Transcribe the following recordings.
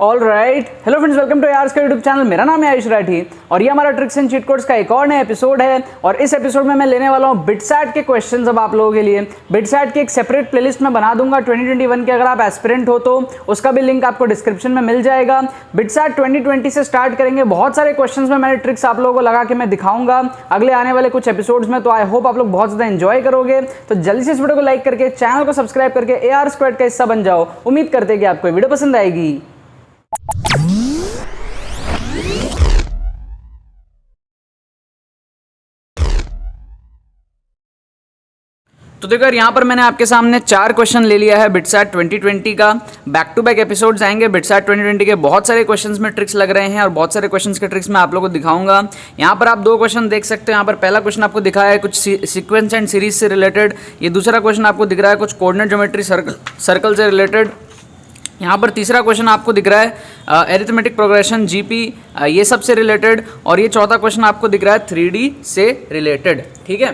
All right, hello friends, welcome to यार्स का YouTube channel. मेरा नाम है आयुष राठी और ये हमारा ट्रिक्स एंड चीट कोड्स का एक और नया एपिसोड है। और इस एपिसोड में मैं लेने वाला हूँ बिटसैट के क्वेश्चंस अब आप लोगों के लिए। बिटसैट की एक सेपरेट प्लेलिस्ट में बना दूंगा 2021 के, अगर आप एस्पिरेंट हो तो उसका भी लिंक आपको डिस्क्रिप्शन में मिल जाएगा। बिटसैट 2020 से स्टार्ट करेंगे। बहुत सारे क्वेश्चंस में मैंने ट्रिक्स आप लोगों को लगा के मैं दिखाऊंगा अगले आने वाले कुछ एपिसोड्स में, तो आई होप आप लोग बहुत ज़्यादा एंजॉय करोगे। तो जल्दी से इस वीडियो को लाइक करके चैनल को सब्सक्राइब करके AR स्क्वाड का हिस्सा बन जाओ। उम्मीद करते हैं कि आपको वीडियो पसंद आएगी। तो देखो यार, यहाँ पर मैंने आपके सामने 4 क्वेश्चन ले लिया है बिटसैट 2020 का। बैक टू बैक एपिसोड्स आएंगे बिटसैट 2020 के। बहुत सारे क्वेश्चंस में ट्रिक्स लग रहे हैं और बहुत सारे क्वेश्चंस के ट्रिक्स मैं आप लोगों को दिखाऊंगा। यहाँ पर आप 2 क्वेश्चन देख सकते हो। यहाँ पर पहला क्वेश्चन आपको दिखा है कुछ सीक्वेंस एंड सीरीज से रिलेटेड। ये दूसरा क्वेश्चन आपको दिख रहा है कुछ कोऑर्डिनेट ज्योमेट्री सर्कल से रिलेटेड। यहाँ पर तीसरा क्वेश्चन आपको दिख रहा है एरिथमेटिक प्रोग्रेशन GP ये सब से रिलेटेड। और ये चौथा क्वेश्चन आपको दिख रहा है 3D से रिलेटेड। ठीक है,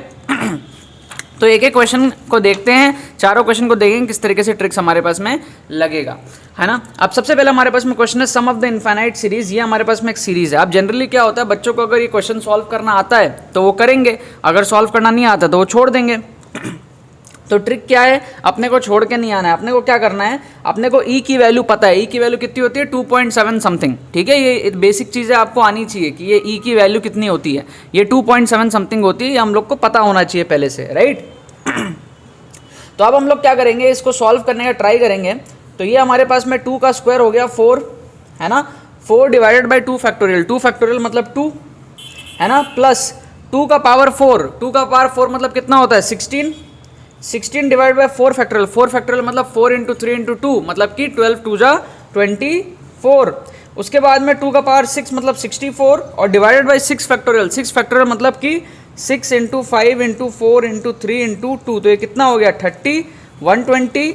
तो एक एक क्वेश्चन को देखते हैं, चारों क्वेश्चन को देखेंगे किस तरीके से ट्रिक्स हमारे पास में लगेगा, है ना। अब सबसे पहले हमारे पास में क्वेश्चन है सम ऑफ द इनफाइनाइट सीरीज। ये हमारे पास में एक सीरीज है। अब जनरली क्या होता है, बच्चों को अगर ये क्वेश्चन सॉल्व करना आता है तो वो करेंगे, अगर सॉल्व करना नहीं आता तो वो छोड़ देंगे। तो ट्रिक क्या है, अपने को छोड़ के नहीं आना है। अपने को क्या करना है, अपने को ई की वैल्यू पता है। ई की वैल्यू कितनी होती है 2.7 समथिंग। ठीक है, ये बेसिक चीज़ें आपको आनी चाहिए कि ये ई की वैल्यू कितनी होती है। ये 2.7 समथिंग होती है, ये हम लोग को पता होना चाहिए पहले से, राइट। तो अब हम लोग क्या करेंगे, इसको सॉल्व करने का ट्राई करेंगे। तो ये हमारे पास में 2 का स्क्वायर हो गया 4, है ना। 4 डिवाइडेड बाई 2 फैक्टोरियल। 2 फैक्टोरियल मतलब 2, है ना, प्लस 2 का पावर 4। 2 का पावर 4 मतलब कितना होता है 16। 16 डिवाइड बाई 4 फैक्टोरियल। 4 फैक्टोरियल मतलब 4 इंटू 3 इंटू 2 मतलब कि 12 2 जा 24। उसके बाद में 2 का पावर 6 मतलब 64 और डिवाइडेड बाई 6 फैक्टोरियल। 6 फैक्टोरियल मतलब कि 6 इंटू 5 इंटू 4 इंटू 3 इंटू 2। तो ये कितना हो गया 30, 120,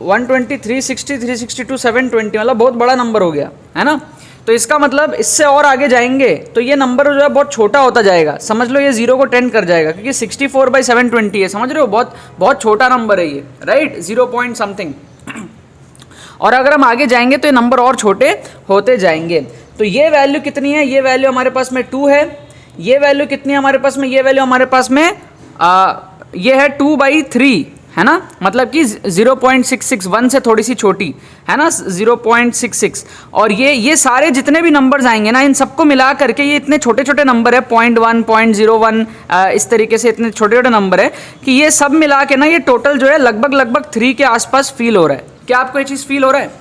120, 360, 362, 720, मतलब बहुत बड़ा नंबर हो गया, है ना। तो इसका मतलब इससे और आगे जाएंगे तो ये नंबर जो है बहुत छोटा होता जाएगा। समझ लो ये 0 को 10 कर जाएगा क्योंकि 64/720 है। समझ रहे हो, बहुत बहुत छोटा नंबर है ये, राइट, 0 पॉइंट समथिंग। और अगर हम आगे जाएंगे तो ये नंबर और छोटे होते जाएंगे। तो ये वैल्यू कितनी है, ये वैल्यू हमारे पास में 2 है। ये वैल्यू कितनी है हमारे पास में, ये वैल्यू हमारे पास में ये है 2/3, है ना, मतलब कि 0.66, 1 से थोड़ी सी छोटी, है ना, 0.66। और ये सारे जितने भी नंबर्स आएंगे ना, इन सबको मिला करके ये इतने छोटे छोटे नंबर है, 0.1, 0.01, इस तरीके से इतने छोटे छोटे नंबर है कि ये सब मिला के ना ये टोटल जो है लगभग 3 के आसपास फील हो रहा है। क्या आपको ये चीज़ फील हो रहा है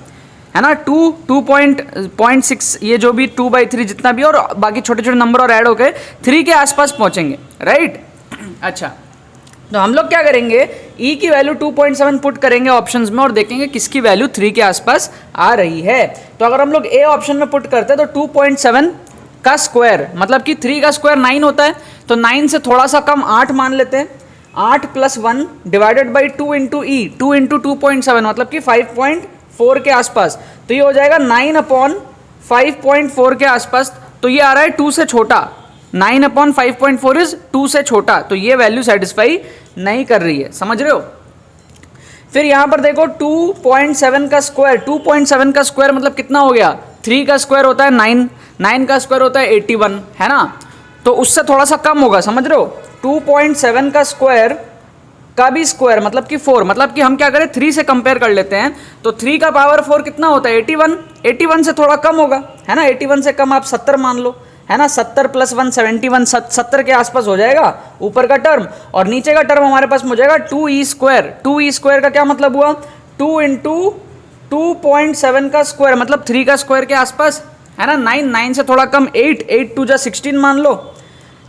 ना। 2.6 ये जो भी 2/3 जितना भी और बाकी छोटे छोटे नंबर और ऐड होकर 3 के आसपास पहुंचेंगे, राइट। अच्छा, तो हम लोग क्या करेंगे, ई की वैल्यू 2.7 पुट करेंगे ऑप्शंस में और देखेंगे किसकी वैल्यू 3 के आसपास आ रही है। तो अगर हम लोग ए ऑप्शन में पुट करते हैं तो 2.7 का स्क्वायर मतलब कि 3 का स्क्वायर 9 होता है, तो 9 से थोड़ा सा कम 8 मान लेते हैं। 8 + 1 divided by 2 into E, 2 into 2.7 मतलब कि 5.4 के आसपास। तो ये हो जाएगा 9/5.4 के आसपास। तो ये आ रहा है 2 से छोटा। 9/5.4 इज 2 से छोटा, तो ये वैल्यू सेटिस्फाई नहीं कर रही है। समझ रहे हो। फिर यहां पर देखो 2.7 का स्क्वायर। 2.7 का स्क्वायर मतलब कितना हो गया, 3 का स्क्वायर होता है 9, 9 का स्क्वायर होता है 81, है ना। तो उससे थोड़ा सा कम होगा, समझ रहे हो। 2.7 का स्क्वायर का भी स्क्वायर मतलब कि 4, मतलब कि हम क्या करें 3 से कंपेयर कर लेते हैं। तो 3 का पावर 4 कितना होता है 81। 81 से थोड़ा कम होगा, है ना। 81 से कम आप 70 मान लो, है ना। 70 + 1 71, 70 के आसपास हो जाएगा ऊपर का टर्म। और नीचे का टर्म हमारे पास हो जाएगा 2e स्क्वायर। 2e स्क्वायर का क्या मतलब हुआ, 2 इंटू 2.7 का स्क्वायर मतलब 3 का स्क्वायर के आसपास, है ना। 9 से थोड़ा कम 8, 8 2 जा 16 मान लो।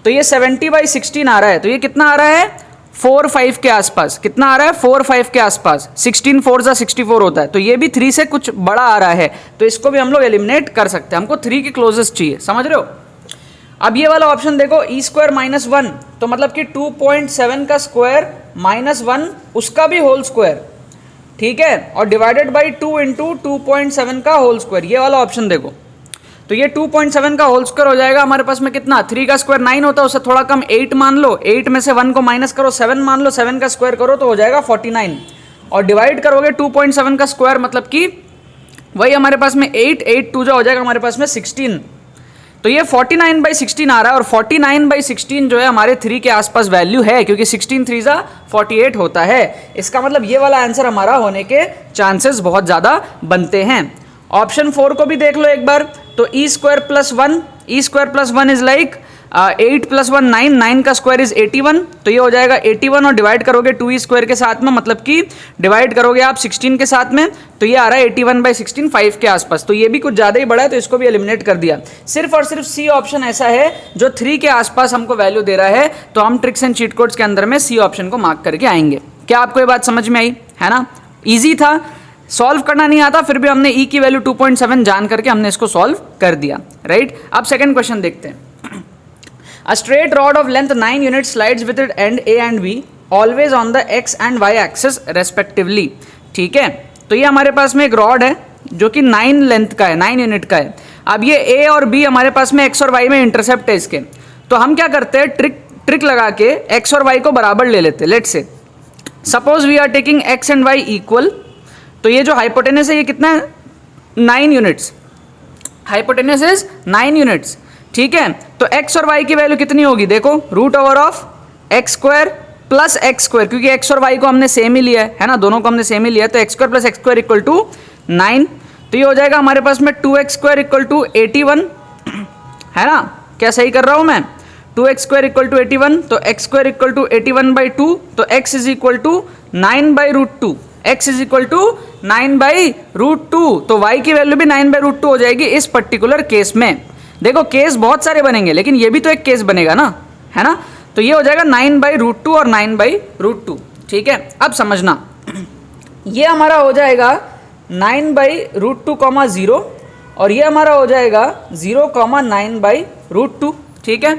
तो ये 70/16 आ रहा है। तो ये कितना आ रहा है 4-5 के आसपास। कितना आ रहा है 4-5 के आसपास। 16 4 जा 64 होता है। तो ये भी 3 से कुछ बड़ा आ रहा है, तो इसको भी हम लोग एलिमिनेट कर सकते हैं। हमको 3 के क्लोजेस्ट चाहिए, समझ रहे हो। अब ये वाला ऑप्शन देखो, ई स्क्वायर -1, तो मतलब कि 2.7 का स्क्वायर -1 उसका भी होल स्क्वायर, ठीक है, और डिवाइडेड बाई 2 इंटू 2.7 का होल स्क्वायर। ये वाला ऑप्शन देखो, तो ये 2.7 का होल स्क्वायर हो जाएगा हमारे पास में कितना, 3 का स्क्वायर 9 होता है, उससे थोड़ा कम 8 मान लो, 8 में से 1 को माइनस करो 7 मान लो, 7 का स्क्वायर करो तो हो जाएगा 49, और डिवाइड करोगे 2.7 का स्क्वायर मतलब कि वही हमारे पास में 8, 8 2 जो हो जाएगा हमारे पास में 16, तो ये 49/16 आ रहा है, और 49/16 जो है हमारे 3 के आसपास वैल्यू है, क्योंकि 16 3 जा 48 होता है। इसका मतलब ये वाला आंसर हमारा होने के चांसेस बहुत ज़्यादा बनते हैं। ऑप्शन 4 को भी देख लो एक बार, तो e² + 1 इज लाइक 8 + 1 9, 9 का स्क्वायर इज 81, तो ये हो जाएगा 81 और डिवाइड करोगे 2e² के साथ में, मतलब कि डिवाइड करोगे आप 16 के साथ में, तो ये आ रहा है 81/16 5 के आसपास। तो ये भी कुछ ज़्यादा ही बड़ा है, तो इसको भी एलिमिनेट कर दिया। सिर्फ और सिर्फ सी ऑप्शन ऐसा है जो 3 के आसपास हमको वैल्यू दे रहा है, तो हम ट्रिक्स एंड चीट कोड्स के अंदर में सी ऑप्शन को मार्क करके आएंगे। क्या आपको ये बात समझ में आई है ना? ईजी था, सॉल्व करना नहीं आता, फिर भी हमने ई की वैल्यू 2.7 जान करके हमने इसको सॉल्व कर दिया, राइट। अब सेकंड क्वेश्चन देखते हैं। A straight rod of length 9 units slides with its end A and B always on the x and y axis respectively, ठीक है। तो ये हमारे पास में एक रॉड है जो कि 9 लेंथ का है, 9 यूनिट का है। अब ये A और B हमारे पास में x और y में इंटरसेप्ट है इसके, तो हम क्या करते हैं, ट्रिक लगा के x और y को बराबर ले लेते हैं। Let's say suppose we are taking x and y equal, तो ये जो हाइपोटेनस है ये कितना है, 9 यूनिट्स, हाइपोटेनस इज 9 यूनिट्स, ठीक है। तो x और y की वैल्यू कितनी होगी, देखो √x² + x², क्योंकि x और y को हमने सेम ही लिया है ना, दोनों को हमने सेम ही लिया है, तो x² + x² = 9, तो ये हो जाएगा हमारे पास में 2x² = 81, है ना, क्या सही कर रहा हूं मैं, 2x² = 81, तो x² = 81/2, तो x = 9/√2, x = 9/√2, तो y की वैल्यू भी 9/√2 हो जाएगी इस पर्टिकुलर केस में। देखो केस बहुत सारे बनेंगे, लेकिन ये भी तो एक केस बनेगा ना, है ना, तो ये हो जाएगा 9/√2 और 9/√2, ठीक है। अब समझना, ये हमारा हो जाएगा 9/√2, 0, और ये हमारा हो जाएगा 0, 9/√2, ठीक है।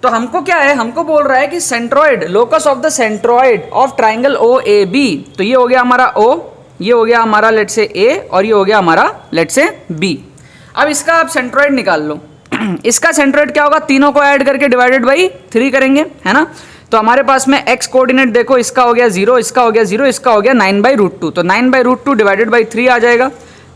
तो हमको क्या है, हमको बोल रहा है कि centroid, locus of the centroid of triangle OAB, तो ये हो गया हमारा O, ये हो गया हमारा लेट से A, और ये हो गया हमारा लेट से B। अब इसका आप सेंट्रॉइड निकाल लो। इसका सेंट्रॉइड क्या होगा, तीनों को ऐड करके डिवाइडेड बाई 3 करेंगे, है ना। तो हमारे पास में x कोऑर्डिनेट देखो, इसका हो गया 0, इसका हो गया 0, इसका हो गया 9/√2, तो 9/√2 डिवाइडेड बाई 3 आ जाएगा,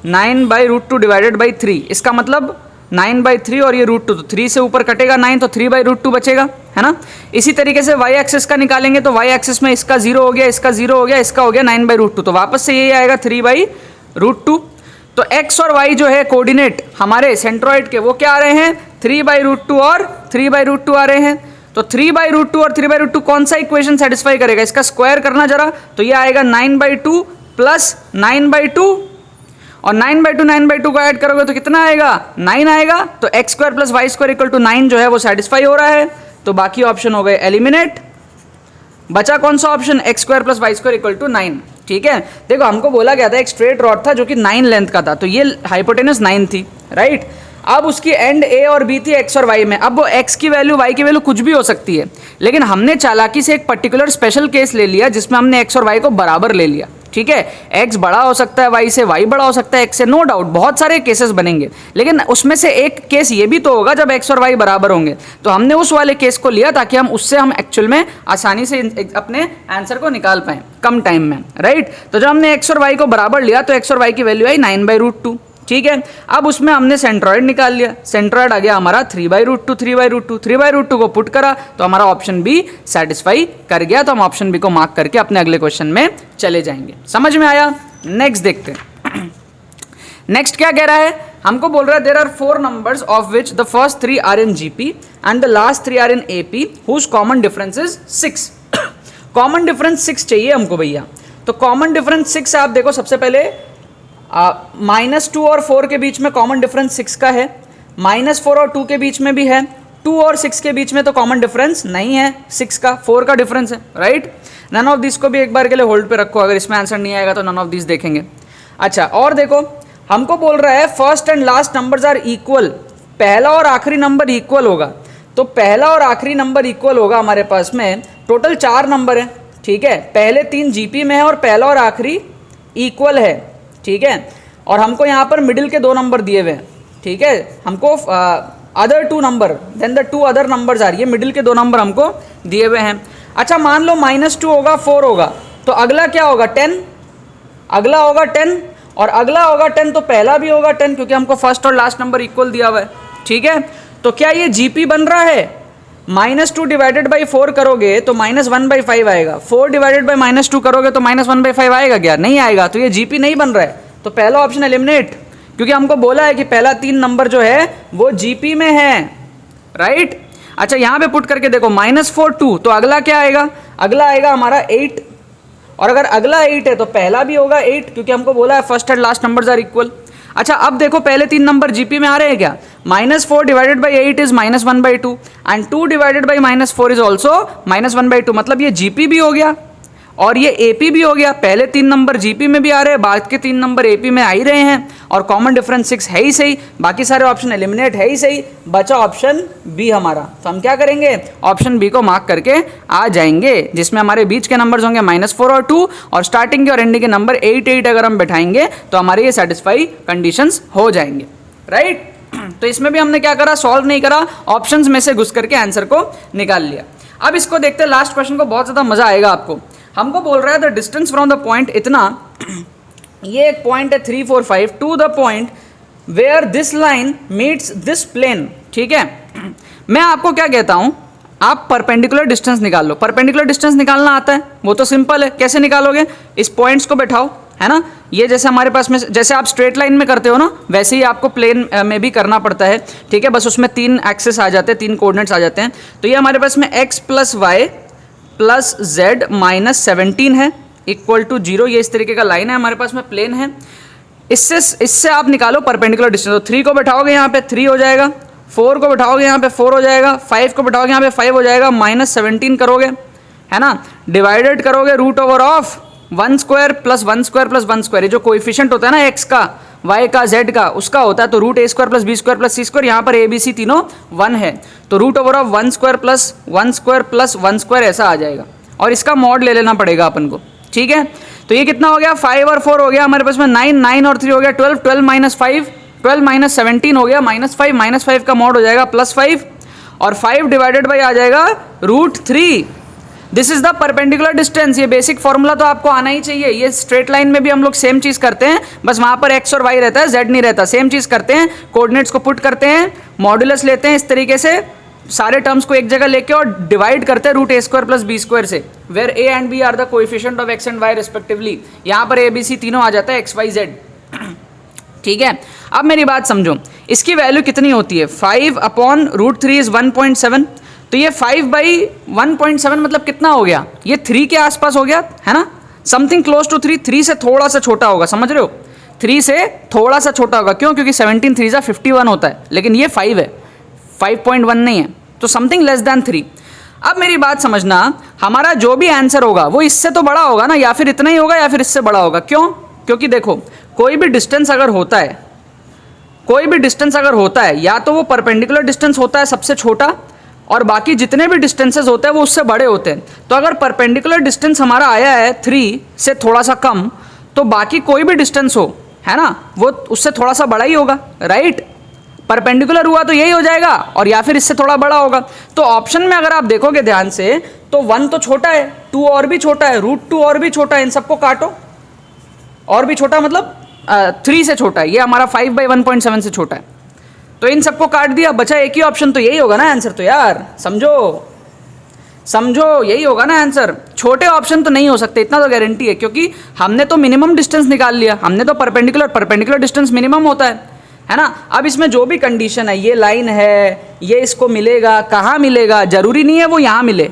9/√2 डिवाइडेड बाई 3, इसका मतलब 9/3 और ये √2, तो 3 से ऊपर कटेगा 9, तो 3/√2 बचेगा, है ना। इसी तरीके से y एक्सिस का निकालेंगे, तो y एक्सिस में इसका 0 हो गया, इसका 0 हो गया, इसका हो गया 9/√2, तो वापस से यही आएगा 3/√2। तो x और y जो है कोऑर्डिनेट हमारे सेंट्रॉइड के, वो क्या आ रहे हैं, 3/√2 और 3/√2 आ रहे हैं। तो 3/√2 और 3/√2 कौन सा इक्वेशन सेटिस्फाई करेगा, इसका स्क्वायर करना जरा, तो ये आएगा 9/2 + 9/2, और 9/2 9/2 को ऐड करोगे तो कितना आएगा, 9 आएगा। तो x² + y² = 9 जो है वो सेटिस्फाई हो रहा है, तो बाकी ऑप्शन हो गए एलिमिनेट। बचा कौन सा ऑप्शन, x² + y² = 9, ठीक है। देखो हमको बोला गया था एक स्ट्रेट रॉड था जो कि 9 लेंथ का था, तो ये हाइपोटेनस 9 थी, राइट। अब उसकी एंड A और B थी x और y में। अब वो x की वैल्यू y की वैल्यू कुछ भी हो सकती है, लेकिन हमने चालाकी से एक पर्टिकुलर स्पेशल केस ले लिया जिसमें हमने x और y को बराबर ले लिया, ठीक है। x बड़ा हो सकता है y से, y बड़ा हो सकता है x से, नो डाउट बहुत सारे केसेस बनेंगे, लेकिन उसमें से एक केस ये भी तो होगा जब x और y बराबर होंगे, तो हमने उस वाले केस को लिया ताकि हम उससे एक्चुअल में आसानी से अपने आंसर को निकाल पाएं कम टाइम में, राइट। तो जब हमने x और y को बराबर लिया तो x और y की वैल्यू आई 9/√2, ठीक है। अब उसमें हमने सेंट्रॉइड निकाल लिया, सेंट्रॉइड आ गया हमारा 3/√2, 3/√2, 3/√2 को पुट करा तो हमारा ऑप्शन बी सेटिस्फाई कर गया, तो हम ऑप्शन बी को मार्क करके अपने अगले क्वेश्चन में चले जाएंगे। समझ में आया? नेक्स्ट देखते हैं। नेक्स्ट क्या कह रहा है, हमको बोल रहा है there are 4 numbers of which the first 3 are in GP and the last 3 are in AP whose common difference is 6। Common difference 6 चाहिए हमको भैया। तो कॉमन डिफरेंस 6 आप देखो, सबसे पहले -2 और 4 के बीच में कॉमन डिफरेंस 6 का है, -4 और 2 के बीच में भी है, 2 और 6 के बीच में तो कॉमन डिफरेंस नहीं है 6 का, 4 का डिफरेंस है, राइट। नन ऑफ दिस को भी एक बार के लिए होल्ड पे रखो, अगर इसमें आंसर नहीं आएगा तो नन ऑफ दिस देखेंगे। अच्छा, और देखो हमको बोल रहा है first and last numbers are equal, पहला और आखिरी नंबर इक्वल होगा, तो पहला और आखिरी नंबर इक्वल होगा हमारे पास में, टोटल 4 नंबर है, ठीक है। पहले 3 GP में है और पहला और आखिरी इक्वल है, ठीक है। और हमको यहाँ पर मिडिल के 2 नंबर दिए हुए हैं, ठीक है। हमको other 2 number then the 2 other numbers आ रही है, मिडिल के 2 नंबर हमको दिए हुए हैं। अच्छा, मान लो -2 होगा, 4 होगा, तो अगला क्या होगा 10, अगला होगा 10, और अगला होगा 10 तो पहला भी होगा 10 क्योंकि हमको फर्स्ट और लास्ट नंबर इक्वल दिया हुआ है, ठीक है। तो क्या ये जीपी बन रहा है? -2 डिवाइडेड बाई 4 करोगे तो -1/5 आएगा, 4 डिवाइडेड बाई -2 करोगे तो -1/5 आएगा क्या? नहीं आएगा, तो ये जीपी नहीं बन रहा है। तो पहला ऑप्शन एलिमिनेट, क्योंकि हमको बोला है कि पहला 3 नंबर जो है वो जीपी में है, राइट। अच्छा यहाँ पे पुट करके देखो -4 2, तो अगला क्या आएगा? अगला आएगा हमारा 8, और अगर अगला 8 है तो पहला भी होगा 8 क्योंकि हमको बोला है first and last numbers are equal. अच्छा अब देखो पहले 3 नंबर जीपी में आ रहे हैं क्या? -4 divided by 8 is -1/2 and 2 divided by -4 is also -1/2, मतलब ये जीपी भी हो गया और ये एपी भी हो गया। पहले 3 नंबर जीपी में भी आ रहे हैं, बाद के 3 नंबर एपी में आ ही रहे हैं, और कॉमन डिफरेंस 6 है ही सही, बाकी सारे ऑप्शन एलिमिनेट है ही सही, बचा ऑप्शन बी हमारा। तो हम क्या करेंगे? ऑप्शन बी को मार्क करके आ जाएंगे, जिसमें हमारे बीच के नंबर्स होंगे -4 और 2, और स्टार्टिंग के और एंडिंग के नंबर 8 8 अगर हम बैठाएंगे तो हमारे ये सेटिस्फाई कंडीशंस हो जाएंगे, राइट। तो इसमें भी हमने क्या करा? सॉल्व नहीं करा, ऑप्शंस में से घुस करके आंसर को निकाल लिया। अब इसको देखते हैं लास्ट क्वेश्चन को, बहुत ज़्यादा मजा आएगा आपको। हमको बोल रहा है the distance from the point इतना, ये एक पॉइंट है 3 4 5 to the point where this line meets this plane, ठीक है। मैं आपको क्या कहता हूं, आप परपेंडिकुलर डिस्टेंस निकाल लो। परपेंडिकुलर डिस्टेंस निकालना आता है? वो तो सिंपल है, कैसे निकालोगे? इस पॉइंट्स को बैठाओ, है ना। ये जैसे हमारे पास में, जैसे आप स्ट्रेट लाइन में करते हो ना, वैसे ही आपको प्लेन में भी करना पड़ता है, ठीक है। बस उसमें 3 एक्सेस आ जाते हैं, 3 कोऑर्डिनेट्स आ जाते हैं। तो ये हमारे पास में x + y + z - 17 है इक्वल टू 0, ये इस तरीके का लाइन है हमारे पास में, प्लेन है। इससे आप निकालो परपेंडिकुलर डिस्टेंस। तो 3 को बैठाओगे यहाँ पे 3 हो जाएगा, 4 को बैठाओगे यहाँ पे 4 हो जाएगा, 5 को बैठाओगे यहाँ पे 5 हो जाएगा, -17 करोगे, है ना, डिवाइडेड करोगे √1 स्क्वायर + 1 स्क्वायर + 1 स्क्वायर। ये जो कोएफिशिएंट होता है ना x का, y का, z का, उसका होता है। तो √a² + b² + c स्क्वायर, यहाँ पर a b c तीनों 1 है, तो √1 स्क्वायर + 1 स्क्वायर + 1 स्क्वायर ऐसा आ जाएगा, और इसका मॉड ले लेना पड़ेगा अपन को, ठीक है। तो ये कितना हो गया? 5 और 4 हो गया हमारे पास में 9, 9 और 3 हो गया 12, 12 - 5, 12 - 17 हो गया -5, -5 का मॉड हो जाएगा +5, और 5 डिवाइडेड बाई आ जाएगा √3। This is the perpendicular distance. ये बेसिक फॉर्मूला तो आपको आना ही चाहिए। ये स्ट्रेट लाइन में भी हम लोग सेम चीज करते हैं, बस वहां पर x और y रहता है, z नहीं रहता। सेम चीज करते हैं, कोऑर्डिनेट्स को पुट करते हैं, मॉड्यूलस लेते हैं, इस तरीके से सारे टर्म्स को एक जगह लेके और डिवाइड करते हैं √a² + b² से, where a and b are the coefficient of x and y respectively. यहाँ पर a b c तीनों आ जाता है, x y z, ठीक है। अब मेरी बात समझो, इसकी वैल्यू कितनी होती है? 5/√3 इज 1.7, तो ये 5/1.7 मतलब कितना हो गया? ये 3 के आसपास हो गया, है ना, समथिंग क्लोज टू 3, 3 से थोड़ा सा छोटा होगा, समझ रहे हो, 3 से थोड़ा सा छोटा होगा। क्यों? क्योंकि 17 3 51 होता है, लेकिन ये 5 है, 5.1 नहीं है, तो समथिंग लेस देन 3। अब मेरी बात समझना, हमारा जो भी आंसर होगा वो इससे तो बड़ा होगा ना, या फिर इतना ही होगा या फिर इससे बड़ा होगा। क्यों? क्योंकि देखो कोई भी डिस्टेंस अगर होता है, कोई भी डिस्टेंस अगर होता है, या तो वो परपेंडिकुलर डिस्टेंस होता है सबसे छोटा, और बाकी जितने भी डिस्टेंसेस होते हैं वो उससे बड़े होते हैं। तो अगर परपेंडिकुलर डिस्टेंस हमारा आया है 3 से थोड़ा सा कम, तो बाकी कोई भी डिस्टेंस हो, है ना, वो उससे थोड़ा सा बड़ा ही होगा, राइट। परपेंडिकुलर हुआ तो यही हो जाएगा, और या फिर इससे थोड़ा बड़ा होगा। तो ऑप्शन में अगर आप देखोगे ध्यान से, तो 1 तो छोटा है, 2 और भी छोटा है, √2 और भी छोटा है, इन सबको काटो, और भी छोटा मतलब 3 से छोटा है, ये हमारा 5/1.7 से छोटा है, तो इन सबको काट दिया, बचा एक ही ऑप्शन, तो यही होगा ना आंसर। तो यार समझो यही होगा ना आंसर। छोटे ऑप्शन तो नहीं हो सकते, इतना तो गारंटी है, क्योंकि हमने तो मिनिमम डिस्टेंस निकाल लिया, हमने तो परपेंडिकुलर डिस्टेंस मिनिमम होता है ना। अब इसमें जो भी कंडीशन है, ये लाइन है, ये इसको मिलेगा, कहाँ मिलेगा, जरूरी नहीं है वो यहाँ मिले,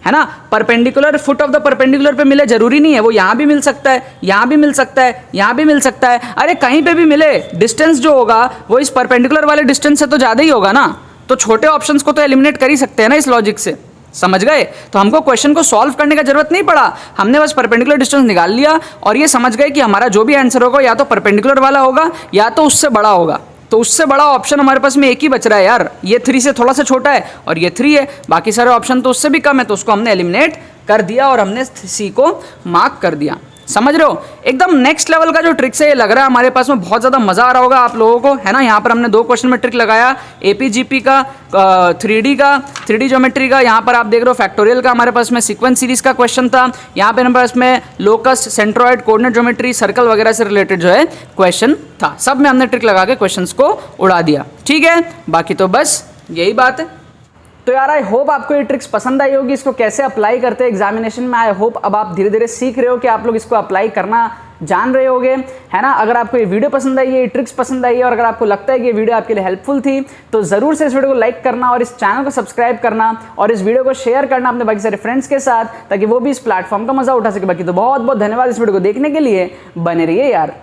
है ना, perpendicular, foot of the perpendicular पे मिले, जरूरी नहीं है, वो यहाँ भी मिल सकता है, यहाँ भी मिल सकता है, यहाँ भी मिल सकता है, अरे कहीं पे भी मिले, डिस्टेंस जो होगा वो इस परपेंडिकुलर वाले डिस्टेंस से तो ज़्यादा ही होगा ना। तो छोटे ऑप्शंस को तो एलिमिनेट कर ही सकते हैं ना इस लॉजिक से, समझ गए। तो हमको क्वेश्चन को सॉल्व करने का जरूरत नहीं पड़ा, हमने बस परपेंडिकुलर डिस्टेंस निकाल लिया, और ये समझ गए कि हमारा जो भी आंसर होगा या तो परपेंडिकुलर वाला होगा या तो उससे बड़ा होगा। तो उससे बड़ा ऑप्शन हमारे पास में एक ही बच रहा है यार, ये 3 से थोड़ा सा छोटा है और ये 3 है, बाकी सारे ऑप्शन तो उससे भी कम है, तो उसको हमने एलिमिनेट कर दिया और हमने सी को मार्क कर दिया। समझ रहे हो, एकदम नेक्स्ट लेवल का जो ट्रिक्स है ये लग रहा है हमारे पास में बहुत ज़्यादा मज़ा आ रहा होगा आप लोगों को, है ना। यहाँ पर हमने 2 क्वेश्चन में ट्रिक लगाया, एपीजीपी का, 3D का, 3D ज्योमेट्री का। यहाँ पर आप देख रहे हो फैक्टोरियल का हमारे पास में सीक्वेंस सीरीज का क्वेश्चन था। यहाँ पे हमारे पास में locus, centroid, coordinate geometry, circle वगैरह से रिलेटेड जो है क्वेश्चन था। सब में हमने ट्रिक लगा के क्वेश्चंस को उड़ा दिया, ठीक है। बाकी तो बस यही बात है। तो यार आई होप आपको ये ट्रिक्स पसंद आई होगी, इसको कैसे अप्लाई करते हैं एग्जामिनेशन में। आई होप अब आप धीरे धीरे सीख रहे हो कि आप लोग इसको अप्लाई करना जान रहे होगे, है ना। अगर आपको ये वीडियो पसंद आई है, ये ट्रिक्स पसंद आई है, और अगर आपको लगता है कि ये वीडियो आपके लिए हेल्पफुल थी, तो ज़रूर से इस वीडियो को लाइक करना और इस चैनल को सब्सक्राइब करना और इस वीडियो को शेयर करना अपने बाकी सारे फ्रेंड्स के साथ, ताकि वो भी इस प्लेटफॉर्म का मजा उठा सके। बाकी तो बहुत बहुत धन्यवाद इस वीडियो को देखने के लिए, बने रहिए यार।